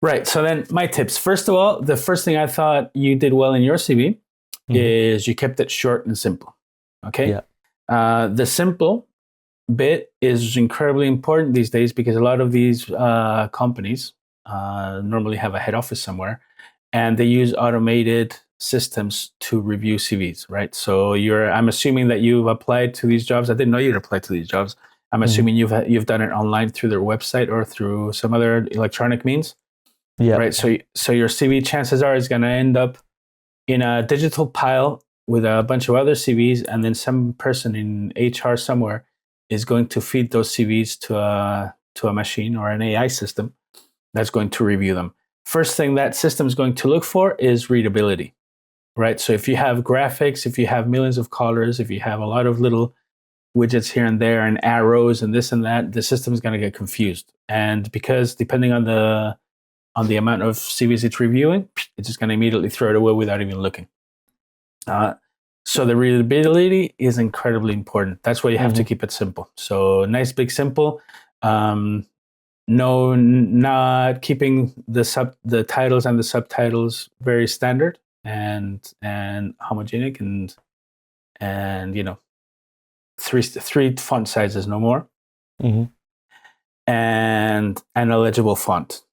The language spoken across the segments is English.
Right. So then my tips. First of all, the first thing I thought you did well in your CV is you kept it short and simple. Okay. Yeah. The simple bit is incredibly important these days because a lot of these companies normally have a head office somewhere and they use automated systems to review CVs, right? So I'm assuming that you've applied to these jobs. I didn't know you'd applied to these jobs. I'm assuming you've done it online through their website or through some other electronic means. Yeah. Right. So your CV chances are is going to end up in a digital pile with a bunch of other CVs, and then some person in HR somewhere is going to feed those CVs to a machine or an AI system that's going to review them. First thing that system is going to look for is readability. Right. So if you have graphics, if you have millions of colors, if you have a lot of little widgets here and there and arrows and this and that, the system is going to get confused. And because depending on the amount of CVs it's reviewing, it's just going to immediately throw it away without even looking. So the readability is incredibly important. That's why you have to keep it simple. So nice, big, simple. No, not keeping the titles and the subtitles very standard and homogenic and you know, three font sizes, no more. And an illegible font.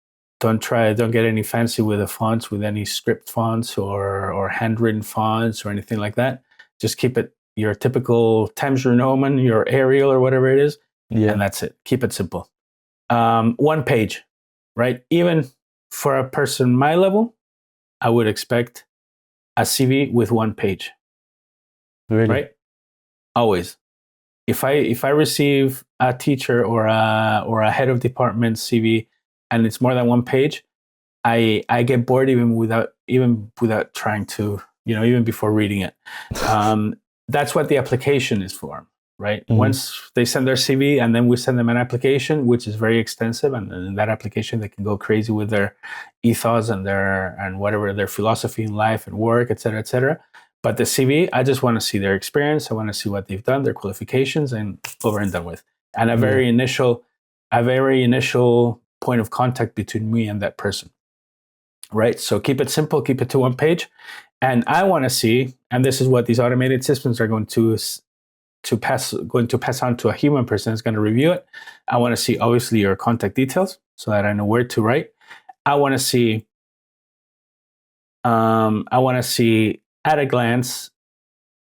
Don't get any fancy with the fonts, with any script fonts or handwritten fonts or anything like that. Just keep it your typical Times New Roman, your Arial or whatever it is, and that's it. Keep it simple. One page, right? Even for a person my level, I would expect a CV with one page. Really? Right? Always. If I receive a teacher or a head of department CV and it's more than one page, I get bored even without trying to, even before reading it. That's what the application is for, right? Once they send their CV and then we send them an application, which is very extensive, and in that application they can go crazy with their ethos and whatever their philosophy in life and work, et cetera, et cetera. But the CV, I just want to see their experience. I want to see what they've done, their qualifications, and over and done with. And a very initial point of contact between me and that person, right? So keep it simple, keep it to one page. And I want to see, and this is what these automated systems are going to pass on to a human person who's going to review it. I want to see, obviously, your contact details so that I know where to write. I want to see at a glance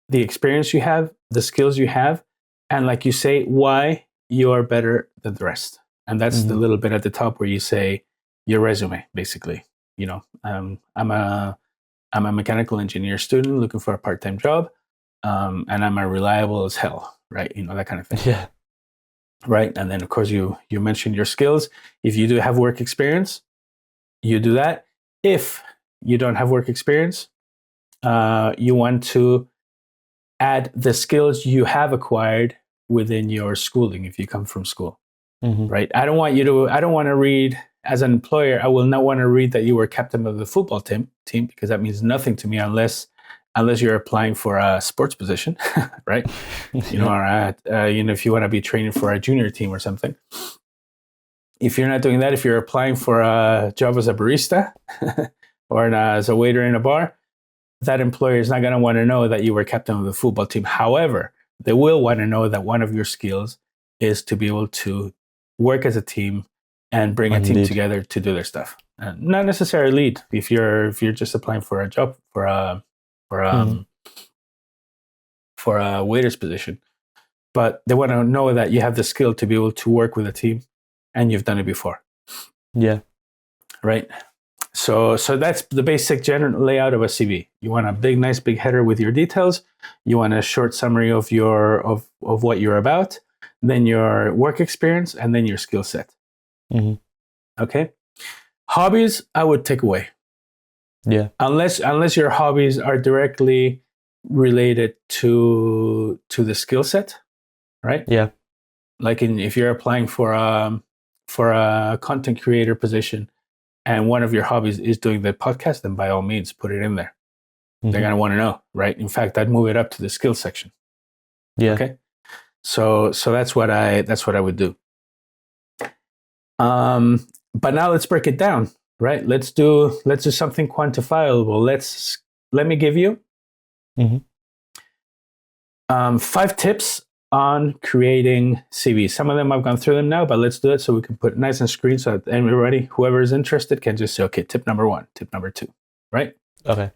the experience you have, the skills you have, and like you say, why you are better than the rest. And that's the little bit at the top where you say your resume, basically. I'm a mechanical engineer student looking for a part-time job, and I'm a reliable as hell, right? That kind of thing. Yeah. Right. And then of course you mentioned your skills. If you do have work experience, you do that. If you don't have work experience, you want to add the skills you have acquired within your schooling if you come from school, right? I don't want to read, as an employer, I will not want to read that you were captain of the football team because that means nothing to me unless you're applying for a sports position, right? Or if you want to be training for a junior team or something. If you're not doing that, if you're applying for a job as a barista or as a waiter in a bar, that employer is not going to want to know that you were captain of the football team. However, they will want to know that one of your skills is to be able to work as a team and bring a team together to do their stuff. And not necessarily lead if you're just applying for a job for a waiter's position, but they want to know that you have the skill to be able to work with a team and you've done it before. Yeah. Right. So that's the basic general layout of a CV. You want a nice big header with your details. You want a short summary of what you're about, then your work experience, and then your skill set. Okay. Hobbies, I would take away. Yeah. Unless your hobbies are directly related to the skill set, right? Yeah. Like if you're applying for a content creator position, and one of your hobbies is doing the podcast, then by all means, put it in there. They're going to want to know, right? In fact, I'd move it up to the skills section. Yeah. Okay. So that's what I would do. But now let's break it down, right? Let's do something quantifiable. Let me give you 5 tips on creating CVs. Some of them I've gone through them now, but let's do it so we can put it nice on screen so that everybody, whoever is interested, can just say, okay, tip number 1, tip number 2, right? Okay.